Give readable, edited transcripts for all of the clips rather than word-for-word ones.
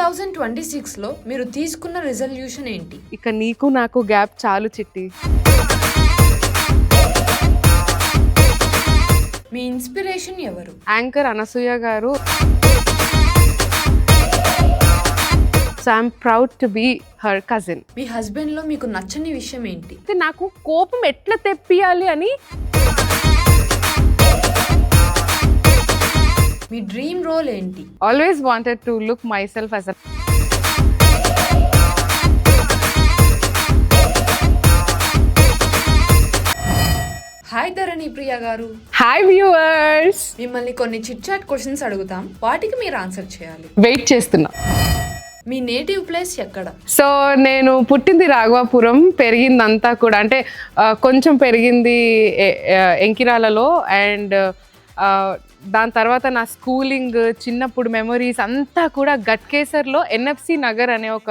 2026లో మీరు తీసుకున్న రిజల్యూషన్ ఏంటి? ఇక నీకు నాకు గ్యాప్ చాలు చిట్టి. మీ ఇన్స్పిరేషన్ ఎవరు? యాంకర్ అనసూయ గారు. So I'm proud to be her cousin. మీ హస్బెండ్ లో మీకు నచ్చని విషయం ఏంటి? నాకు కోపం ఎట్లా తెప్పియాలి అని. మీ డ్రీమ్ రోల్ ఏంటి? Always wanted to look myself as a hi Dharani Priya garu. Hi viewers. మిమ్మల్ని కొన్ని చిట్ చాట్ క్వశ్చన్స్ అడుగుతాం, వాటికి మీరు ఆన్సర్ చేయాలి. వెయిట్ చేస్తున్నా. మీ నేటివ్ ప్లేస్ ఎక్కడ? సో నేను పుట్టింది రాఘవాపురం, పెరిగిందంతా కూడా అంటే కొంచెం పెరిగింది ఎంకిరాలలో. అండ్ దాని తర్వాత నా స్కూలింగ్ చిన్నప్పుడు మెమరీస్ అంతా కూడా గట్కేసర్లో ఎన్ఎఫ్సి నగర్ అనే ఒక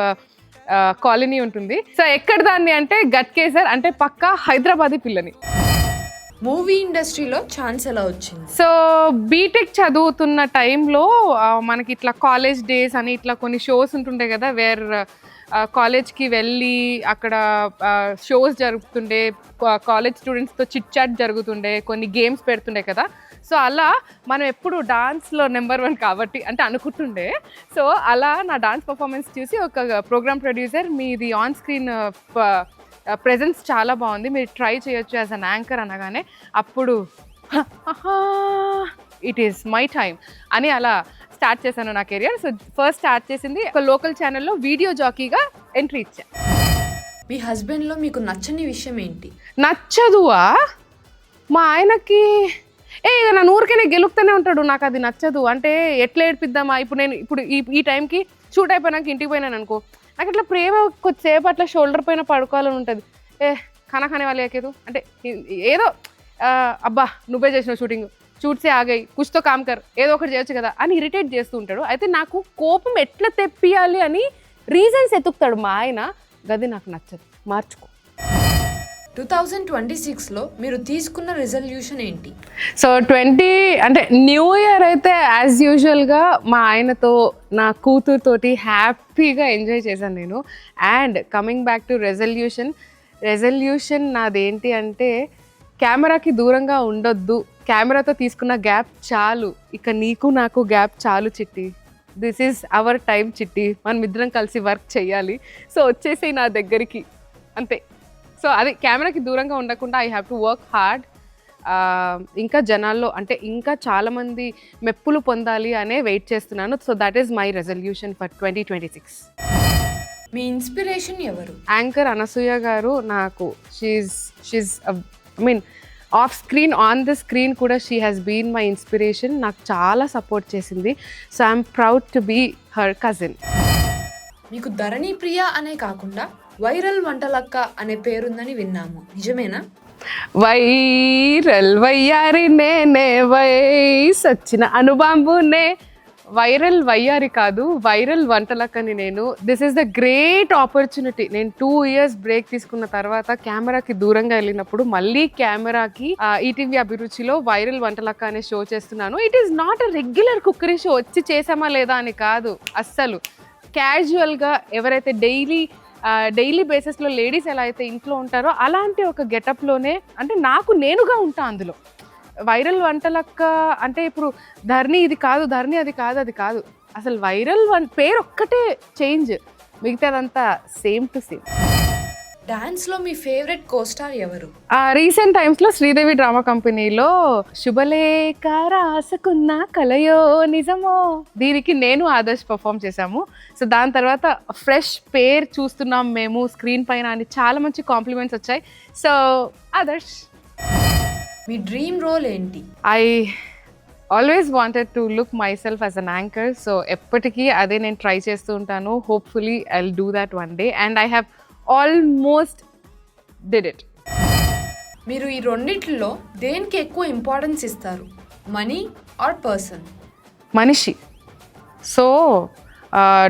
కాలనీ ఉంటుంది. సో ఎక్కడ దాన్ని అంటే గట్కేసర్ అంటే పక్కా హైదరాబాదీ పిల్లని. మూవీ ఇండస్ట్రీలో ఛాన్స్ ఎలా వచ్చింది? సో బీటెక్ చదువుతున్న టైంలో మనకి ఇట్లా కాలేజ్ డేస్ అని ఇట్లా కొన్ని షోస్ ఉంటుండే కదా, వేర్ కాలేజ్కి వెళ్ళి అక్కడ షోస్ జరుగుతుండే, కాలేజ్ స్టూడెంట్స్తో చిట్ చాట్ జరుగుతుండే, కొన్ని గేమ్స్ పెడుతుండే కదా. సో అలా మనం ఎప్పుడు డాన్స్లో నెంబర్ 1 కాబట్టి అంటే అనుకుంటుండే. సో అలా నా డాన్స్ పర్ఫార్మెన్స్ చూసి ఒక ప్రోగ్రామ్ ప్రొడ్యూసర్, మీది ఆన్ స్క్రీన్ ప్రెజెన్స్ చాలా బాగుంది, మీరు ట్రై చేయొచ్చు యాజ్ అన్ యాంకర్ అనగానే అప్పుడు ఇట్ ఈస్ మై టైమ్ అని అలా స్టార్ట్ చేశాను నా కెరియర్. సో ఫస్ట్ స్టార్ట్ చేసింది ఒక లోకల్ ఛానల్లో వీడియో జాకీగా ఎంట్రీ ఇచ్చాను. మీ హస్బెండ్లో మీకు నచ్చని విషయం ఏంటి? నచ్చదువా? మా ఆయనకి ఇక నా ఊరికైనా గెలుపుతూనే ఉంటాడు, నాకు అది నచ్చదు. అంటే ఎట్లా ఏడిపిద్దామా, ఇప్పుడు ఈ టైంకి షూట్ అయిపోయినాక ఇంటికి పోయినాను అనుకో, నాకు ఇట్లా ప్రేమ కొద్దిసేపు అట్లా షోల్డర్ పైన పడుకోవాలని ఉంటుంది. ఖానా వాళ్ళు ఎక్కేదు అంటే ఏదో అబ్బా నువ్వే చేసినావు షూటింగ్, షూట్సే ఆగాయి, కుచ్తో కామ్కర్, ఏదో ఒకటి చేయొచ్చు కదా అని ఇరిటేట్ చేస్తూ ఉంటాడు. అయితే నాకు కోపం ఎట్లా తెప్పియాలి అని రీజన్స్ ఎతుకుతాడు మా ఆయన. గది నాకు నచ్చదు, మార్చుకో. 2026లో మీరు తీసుకున్న రిజల్యూషన్ ఏంటి? సో అంటే న్యూ ఇయర్ అయితే యాజ్ యూజువల్గా మా ఆయనతో నా కూతురుతోటి హ్యాపీగా ఎంజాయ్ చేశాను నేను. And coming back to resolution నాదేంటి అంటే కెమెరాకి దూరంగా ఉండొద్దు, కెమెరాతో తీసుకున్న గ్యాప్ చాలు, ఇక నీకు నాకు గ్యాప్ చాలు చిట్టి, దిస్ ఈజ్ అవర్ టైం చిట్టి, మనం ఇద్దరం కలిసి వర్క్ చేయాలి, సో వచ్చేసి నా దగ్గరికి అంతే. సో అది కెమెరాకి దూరంగా ఉండకుండా I have to work hard. ఇంకా జనాల్లో అంటే ఇంకా చాలామంది మెప్పులు పొందాలి అనే వెయిట్ చేస్తున్నాను. So that is my resolution for 2026. మీ ఇన్స్పిరేషన్ ఎవరు? యాంకర్ అనసూయ గారు. నాకు she's I mean off screen, on the screen కూడా she has been my inspiration. నాకు చాలా సపోర్ట్ చేసింది. So I'm proud to be her cousin. మీకు ధరణి ప్రియా అనే కాకుండా వైరల్ వంటలక్క అనే పేరుందని విన్నాము, నిజమేనా? వైరల్ వయ్యారి నేనే, వయసొచ్చిన అనుబాంబునే. వైరల్ వయ్యారి కాదు, వైరల్ వంటలక్కని నేను. This is the great opportunity. నేను 2 years బ్రేక్ తీసుకున్న తర్వాత కెమెరాకి దూరంగా వెళ్ళినప్పుడు మళ్ళీ కెమెరాకి ఈటీవీ అభిరుచిలో వైరల్ వంటలక్క అనే షో చేస్తున్నాను. It is not a regular cookery show, వచ్చి చేసామా లేదా అని కాదు, అస్సలు క్యాజువల్గా ఎవరైతే డైలీ బేసిస్లో లేడీస్ ఎలా అయితే ఇంట్లో ఉంటారో అలాంటి ఒక గెటప్లోనే, అంటే నాకు నేనుగా ఉంటా అందులో. వైరల్ వంటలక్క అంటే ఇప్పుడు ధరణి ఇది కాదు, ధరణి అది కాదు, అది కాదు, అసలు వైరల్ పేరు ఒక్కటే చేంజ్, మిగతాదంతా సేమ్ టు సేమ్. డాన్స్లో మీ ఫేవరెట్ కోస్టార్ ఎవరు? రీసెంట్ టైమ్స్లో శ్రీదేవి డ్రామా కంపెనీలో శుభలేఖ రాసుకున్న కలయో నిజమో, దీనికి నేను ఆదర్శ్ పర్ఫామ్ చేశాము. సో దాని తర్వాత ఫ్రెష్ పేర్ చూస్తున్నాం మేము స్క్రీన్ పైన అని చాలా మంచి కాంప్లిమెంట్స్ వచ్చాయి. సో ఆదర్శ్. మీ డ్రీమ్ రోల్ ఏంటి? I always wanted to look myself as an anchor. So ఎప్పటికీ అదే నేను ట్రై చేస్తూ ఉంటాను. Hopefully I will do that one day and I have almost did it. మీరు ఈ రెండిట్లో దేనికి ఎక్కువ ఇంపార్టెన్స్ ఇస్తారు, మనీ ఆర్ పర్సన్? మనిషి. సో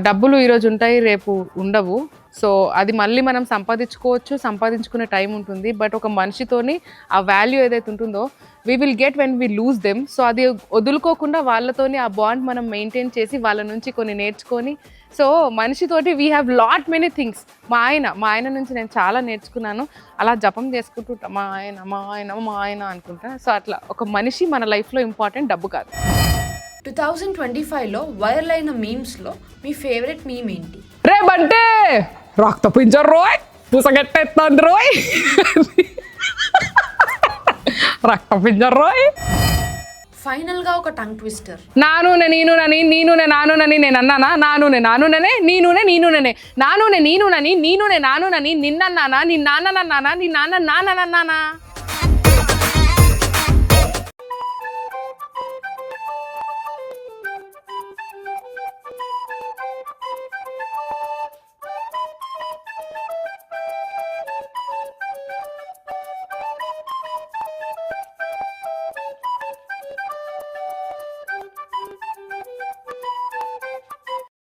డబ్బులు ఈరోజు ఉంటాయి, రేపు ఉండవు. సో అది మళ్ళీ మనం సంపాదించుకునే టైం ఉంటుంది. బట్ ఒక మనిషితోని ఆ వాల్యూ ఏదైతే ఉంటుందో we will get when we lose them. So అది వదులుకోకుండా వాళ్ళతోని ఆ బాండ్ మనం మెయింటైన్ చేసి వాళ్ళ నుంచి కొన్ని నేర్చుకొని, సో మనిషితోటి we have lot many things. మా ఆయన నుంచి నేను చాలా నేర్చుకున్నాను. అలా జపం చేసుకుంటూ మా ఆయన అనుకుంటా. సో అట్లా ఒక మనిషి మన లైఫ్లో ఇంపార్టెంట్, డబ్బు కాదు. 2025లో వైరల్ అయిన మీమ్స్లో మీ ఫేవరెట్ మీమ్ ఏంటి? రే బంటే రక్త పింజర్ రోయ్ పూసగట్టేస్తాను రోయ్ రక్త పింజర్ రోయ్. ఫైనల్ గా ఒక టంగ్ ట్విస్టర్. నానూనె నీనునని నీనునె నానునని నేను అన్నానా? నానూనె నానుననే నీనునె నీనుననే నానూనె నీనునని నీనునె నానునని నిన్నన్నానా? నీ నాన్ననన్నానా? నీ నాన్న నాన్ననన్నానా?